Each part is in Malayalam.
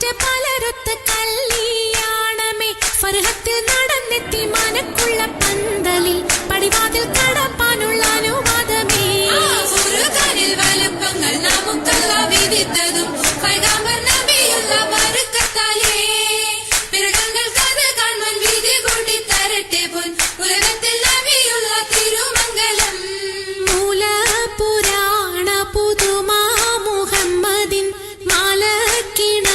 മറ്റ പലരൊത്ത് കല്യാണമേ ഫർഹത്തിൽ നടന്നെത്തി മനക്കുള്ള പന്തലിൽ പടിവാതിൽ കടപ്പാനുള്ള അനുവാദമേ വലുപ്പങ്ങൾ നമുക്കല്ല വിധിത്തതും പൈഗാംബർ നബിയുള്ള ബർക്കത്താലേ പിറകങ്ങൾ കഥ കാണുവാൻ വിധി കൂട്ടി തരട്ടെ പോൻ ഉലകത്തിൽ നബിയുള്ള തിരുമംഗലം മൂല പുരാണ പുതുമാ മുഹമ്മദിൻ മാലക്കിണ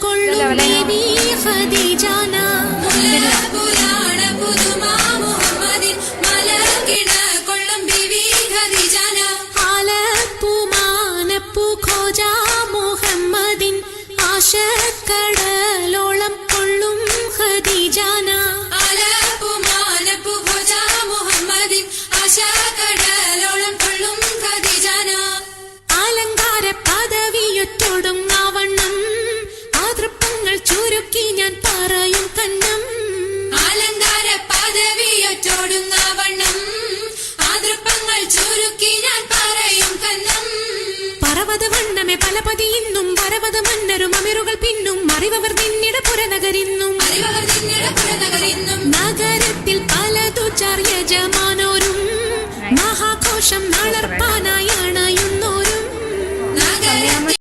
കൊള്ളും ബീബി ഖദീജാന മൂല പുരാണ പുതുമാ മുഹമ്മദിൻ മാലക്കിണ കൊള്ളും ബീബി ഖദീജാന ആലപ്പു ഖോജ മുഹമ്മദിൻ ആശക്കടലോളം കൊള്ളും ഖദീജാന ആലപ്പു ഖോജ മുഹമ്മദിൻ ആശക്കടലോളം കൊള്ളും ഖദീജാന അലങ്കാര പദവിയൊറ്റൊടുങ്ങാവണ്ണം ആതൃപ്പങ്ങൾ ചുരുക്കി ഞാൻ പറയും കന്നം അലങ്കാര പദവിയൊറ്റൊടുങ്ങാവണ്ണം ആതൃപ്പങ്ങൾ ചുരുക്കി ഞാൻ പറയും കന്നം പറവത വണ്ണമേ പലപതി ഇന്നും വരവത മന്നരും അമിറുകൾ പിന്നും അറിവർ നിന്നിട പുരനഗരിന്നും നഗരത്തിൽ പലതു ചാർയജമ